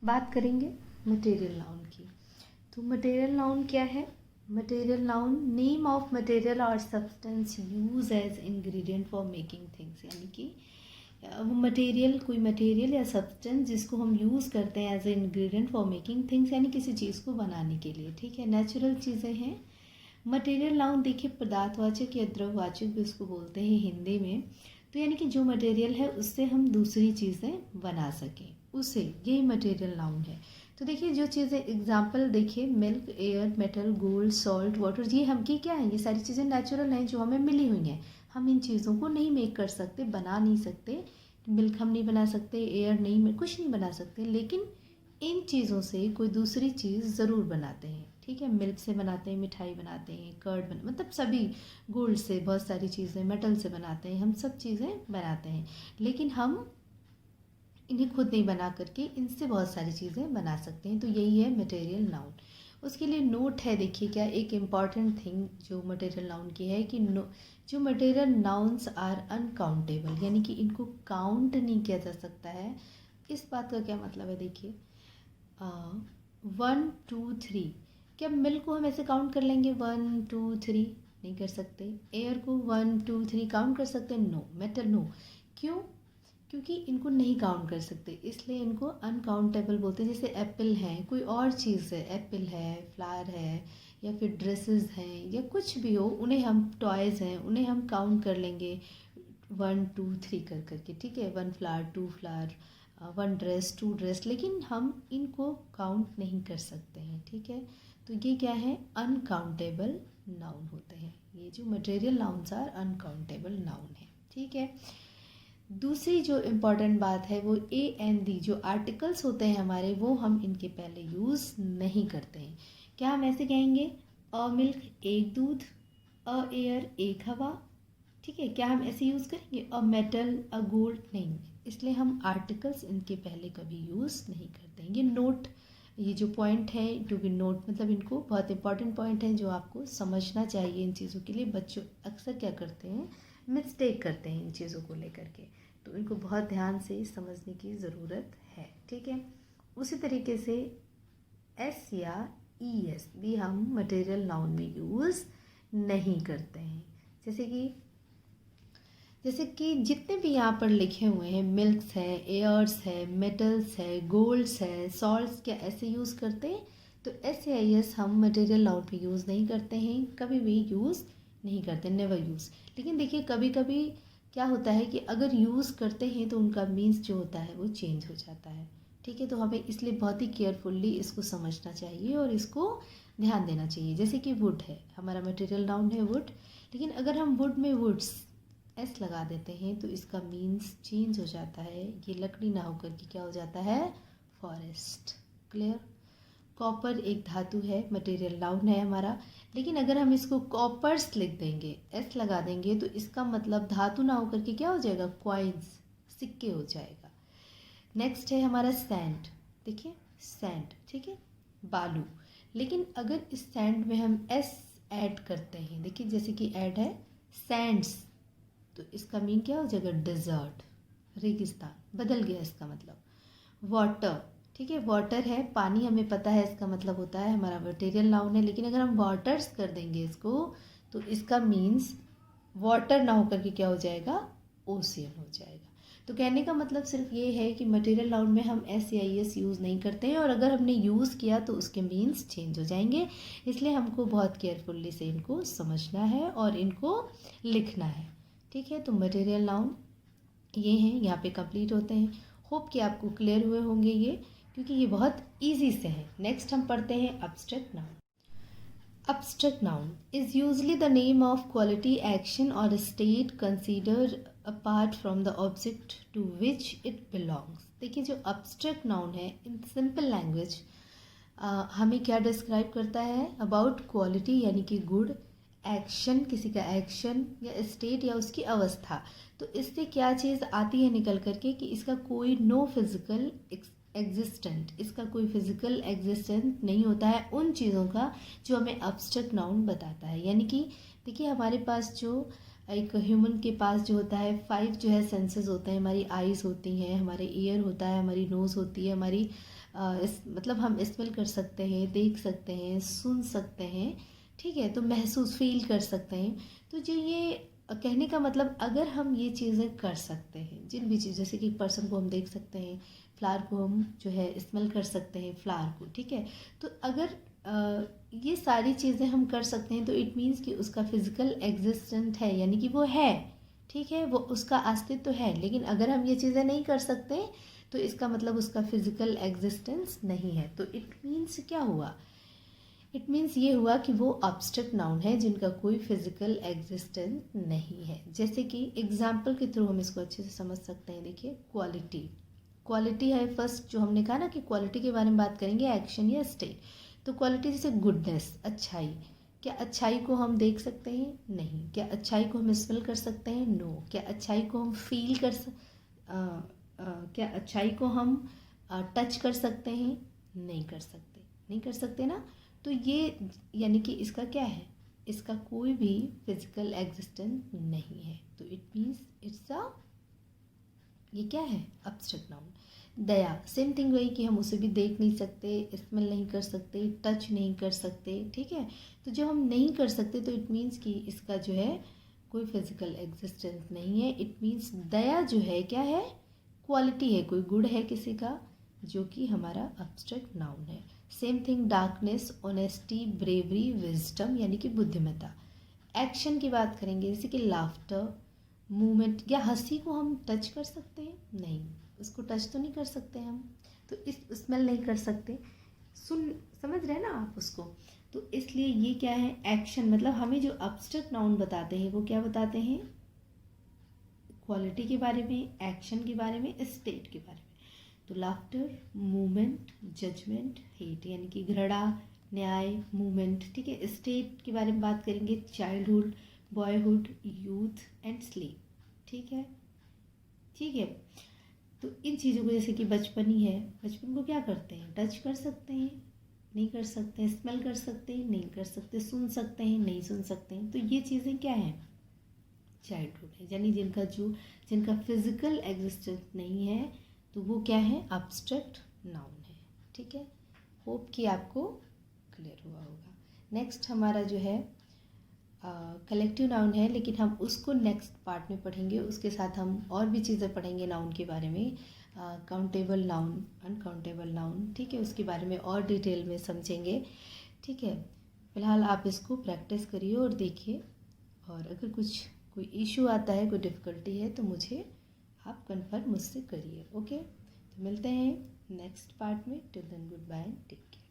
बात करेंगे material noun की। तो मटेरियल नाउन क्या है? Material noun name of material और substance use as ingredient for making things, यानी कि वो मटेरियल, कोई मटेरियल या सब्सटेंस जिसको हम यूज़ करते हैं as a ingredient for making things, यानी किसी चीज़ को बनाने के लिए। ठीक है, नेचुरल चीज़ें हैं। मटेरियल नाउन देखिए पदार्थवाचक या द्रववाचक भी उसको बोलते हैं हिंदी में। तो यानी कि जो मटेरियल है उससे हम दूसरी चीज़ें बना सकें, उसे, यही मटेरियल नाउन है। तो देखिए जो चीज़ें एग्जाम्पल देखिए, milk, air, metal, gold, salt, water, ये हम की क्या है? ये सारी चीज़ें नेचुरल हैं जो हमें मिली हुई हैं। हम इन चीज़ों को नहीं मेक कर सकते, बना नहीं सकते। मिल्क हम नहीं बना सकते, एयर नहीं, कुछ नहीं बना सकते, लेकिन इन चीज़ों से कोई दूसरी चीज़ ज़रूर बनाते हैं। ठीक है, मिल्क से बनाते हैं, मिठाई बनाते हैं, कर्ड मतलब सभी, गोल्ड से बहुत सारी चीज़ें, मेटल से बनाते हैं, हम सब चीज़ें बनाते हैं, लेकिन हम इन्हें खुद नहीं बना करके इनसे बहुत सारी चीज़ें बना सकते हैं। तो यही है मटेरियल नाउन। उसके लिए नोट है, देखिए क्या एक इम्पॉर्टेंट थिंग जो मटेरियल नाउन की है कि जो मटेरियल नाउन्स आर अनकाउंटेबल, यानी कि इनको काउंट नहीं किया जा सकता है। इस बात का क्या मतलब है? देखिए 1 2 3, क्या मिल्क को हम ऐसे काउंट कर लेंगे 1 2 3? नहीं कर सकते। एयर को 1 2 3 काउंट कर सकते हैं? नो। Metal no. क्यों? क्योंकि इनको नहीं काउंट कर सकते, इसलिए इनको अनकाउंटेबल बोलते हैं। जैसे एप्पल है, कोई और चीज़ है, एप्पल है, फ्लावर है, या फिर ड्रेसेस हैं, या कुछ भी हो, उन्हें हम, टॉयज़ हैं, उन्हें हम काउंट कर लेंगे 1 2 3 कर करके। ठीक है, 1 फ्लावर, 2 फ्लावर, 1 ड्रेस, 2 ड्रेस, लेकिन हम इनको काउंट नहीं कर सकते हैं। ठीक है, तो ये क्या है? अनकाउंटेबल नाउन होते हैं। ये जो material nouns are uncountable noun है। ठीक है, दूसरी जो इम्पॉर्टेंट बात है वो ए एन डी, जो आर्टिकल्स होते हैं हमारे, वो हम इनके पहले यूज़ नहीं करते हैं। क्या हम ऐसे कहेंगे अ मिल्क एक दूध, अ एयर एक हवा? ठीक है, क्या हम ऐसे यूज़ करेंगे? A metal, a gold? नहीं, इसलिए हम आर्टिकल्स इनके पहले कभी यूज़ नहीं करते हैं। ये नोट, ये जो पॉइंट है टू बी नोट, मतलब इनको बहुत इंपॉर्टेंट पॉइंट है जो आपको समझना चाहिए इन चीज़ों के लिए। बच्चों अक्सर क्या करते हैं, मिस्टेक करते हैं इन चीज़ों को लेकर के, तो इनको बहुत ध्यान से समझने की ज़रूरत है। ठीक है, उसी तरीके से एस या ई एस भी हम मटेरियल नाउन में यूज़ नहीं करते हैं। जैसे कि जितने भी यहाँ पर लिखे हुए हैं, मिल्क्स है, एयर्स है, मेटल्स है, गोल्ड्स है, सॉल्ट्स, क्या ऐसे यूज़ करते हैं? तो एस या एस हम मटेरियल नाउन पे यूज़ नहीं करते हैं, कभी भी यूज़ नहीं करते, नेवर यूज़। लेकिन देखिए कभी कभी क्या होता है कि अगर यूज़ करते हैं तो उनका मीन्स जो होता है वो चेंज हो जाता है। ठीक है, तो हमें इसलिए बहुत ही केयरफुल्ली इसको समझना चाहिए और इसको ध्यान देना चाहिए। जैसे कि वुड है, हमारा मटेरियल नाउन है वुड, लेकिन अगर हम वुड में वुड्स एस लगा देते हैं तो इसका मीन्स चेंज हो जाता है, ये लकड़ी ना होकर के क्या हो जाता है? फॉरेस्ट। क्लियर? कॉपर एक धातु है, मटेरियल नाउन है हमारा, लेकिन अगर हम इसको कॉपर्स लिख देंगे, एस लगा देंगे, तो इसका मतलब धातु ना होकर के क्या हो जाएगा? क्वाइंस, सिक्के हो जाएगा। नेक्स्ट है हमारा सैंड, देखिए सैंड, ठीक है, बालू, लेकिन अगर इस सैंड में हम एस ऐड करते हैं, देखिए जैसे कि ऐड है सैंड्स, तो इसका मीन क्या हो जाएगा? डिजर्ट, रेगिस्तान, बदल गया इसका मतलब। वाटर, ठीक है, वाटर है, पानी, हमें पता है इसका मतलब होता है, हमारा मटेरियल नाउन है, लेकिन अगर हम वाटर्स कर देंगे इसको तो इसका मीन्स वाटर ना होकर के क्या हो जाएगा? ओशियन हो जाएगा। तो कहने का मतलब सिर्फ ये है कि मटेरियल नाउन में हम एस या एस यूज़ नहीं करते हैं, और अगर हमने यूज़ किया तो उसके मीन्स चेंज हो जाएंगे, इसलिए हमको बहुत केयरफुल्ली से इनको समझना है और इनको लिखना है। ठीक है, तो मटेरियल नाउन ये हैं, यहाँ पे कंप्लीट होते हैं। होप कि आपको क्लियर हुए होंगे ये, क्योंकि ये बहुत ईजी से हैं। नेक्स्ट हम पढ़ते हैं abstract noun. Abstract noun is usually the name of quality, action or state considered apart from the object to which it belongs। देखिए जो abstract noun है, in simple language हमें क्या डिस्क्राइब करता है? अबाउट क्वालिटी, यानी कि गुड, एक्शन, किसी का एक्शन, या स्टेट या उसकी अवस्था। तो इससे क्या चीज़ आती है निकल करके कि इसका कोई नो फिजिकल एग्जिस्टेंट, इसका कोई फिजिकल एग्जिस्टेंट नहीं होता है उन चीज़ों का जो हमें अब्स्ट्रैक्ट नाउन बताता है। यानी कि देखिए हमारे पास जो एक ह्यूमन के पास जो होता है 5 जो है सेंसेस होते हैं, हमारी आइज़ होती हैं, हमारे ईयर होता है, हमारी नोज़ होती है, हमारी मतलब हम स्मेल कर सकते हैं, देख सकते हैं, सुन सकते हैं, ठीक है, तो महसूस फील कर सकते हैं। तो जो ये कहने का मतलब, अगर हम ये चीज़ें कर सकते हैं, जिन भी चीज़, जैसे कि पर्सन को हम देख सकते हैं, फ्लावर को हम जो है स्मेल कर सकते हैं, फ्लावर को, ठीक है, तो अगर ये सारी चीज़ें हम कर सकते हैं तो इट मीन्स कि उसका फिजिकल एग्जिस्टेंट है, यानी कि वो है, ठीक है, वो उसका अस्तित्व तो है। लेकिन अगर हम ये चीज़ें नहीं कर सकते तो इसका मतलब उसका फिजिकल एग्जिस्टेंस नहीं है। तो इट मीन्स क्या हुआ, इट मीन्स ये हुआ कि वो अब्स्ट्रैक्ट नाउन है जिनका कोई फिजिकल एग्जिस्टेंस नहीं है। जैसे कि एग्जाम्पल के थ्रू हम इसको अच्छे से समझ सकते हैं। देखिए, क्वालिटी, क्वालिटी है फर्स्ट, जो हमने कहा ना कि क्वालिटी के बारे में बात करेंगे, एक्शन या स्टेट। तो क्वालिटी जैसे गुडनेस, अच्छाई। क्या अच्छाई को हम देख सकते हैं? नहीं। क्या अच्छाई को हम स्मेल कर सकते हैं? नो। क्या अच्छाई को हम फील कर क्या अच्छाई को हम टच कर सकते हैं? नहीं कर सकते, नहीं कर सकते ना। तो ये यानी कि इसका क्या है, इसका कोई भी फिजिकल एग्जिस्टेंस नहीं है। तो इट मीन्स इट्स अ, ये क्या है, अब्स्ट्रैक्ट नाउन। दया, सेम थिंग वही कि हम उसे भी देख नहीं सकते, स्मेल नहीं कर सकते, टच नहीं कर सकते, ठीक है। तो जो हम नहीं कर सकते तो इट मीन्स कि इसका जो है कोई फिजिकल एग्जिस्टेंस नहीं है। इट मीन्स दया जो है क्या है, क्वालिटी है, कोई गुण है किसी का, जो कि हमारा अब्स्ट्रैक्ट नाउन है। Same thing darkness, honesty, bravery, wisdom यानी कि बुद्धिमत्ता। एक्शन की बात करेंगे, जैसे कि लाफ्टर, मूवमेंट, या हंसी को हम टच कर सकते हैं? नहीं, उसको टच तो नहीं कर सकते हम, तो इस स्मेल नहीं कर सकते, सुन, समझ रहे हैं ना आप उसको। तो इसलिए ये क्या है, एक्शन, मतलब हमें जो अब्स्ट्रैक्ट नाउन बताते हैं वो क्या बताते हैं, क्वालिटी के बारे में, एक्शन के बारे में, स्टेट के बारे में। तो लाफ्टर, मूवमेंट, जजमेंट, हेट यानी कि घृणा, न्याय, मूवमेंट, ठीक है। स्टेट के बारे में बात करेंगे, childhood, boyhood, youth and sleep, ठीक है, ठीक है। तो इन चीज़ों को, जैसे कि बचपन ही है, बचपन को क्या करते हैं, टच कर सकते हैं? नहीं कर सकते। स्मेल कर सकते हैं? नहीं कर सकते। सुन सकते हैं? नहीं सुन सकते हैं। तो ये चीज़ें क्या हैं, चाइल्डहुड है, यानी जिनका फिजिकल एग्जिस्टेंस नहीं है, तो वो क्या है, अब्स्ट्रैक्ट नाउन है, ठीक है। होप कि आपको क्लियर हुआ होगा। नेक्स्ट हमारा जो है कलेक्टिव नाउन है, लेकिन हम उसको नेक्स्ट पार्ट में पढ़ेंगे। उसके साथ हम और भी चीज़ें पढ़ेंगे नाउन के बारे में, काउंटेबल नाउन, अनकाउंटेबल नाउन, ठीक है, उसके बारे में और डिटेल में समझेंगे, ठीक है। फिलहाल आप इसको प्रैक्टिस करिए और देखिए, और अगर कोई इशू आता है, कोई डिफ़िकल्टी है, तो मुझे आप कन्फर्म मुझसे करिए, ओके। तो मिलते हैं नेक्स्ट पार्ट में। Till then goodbye, take care.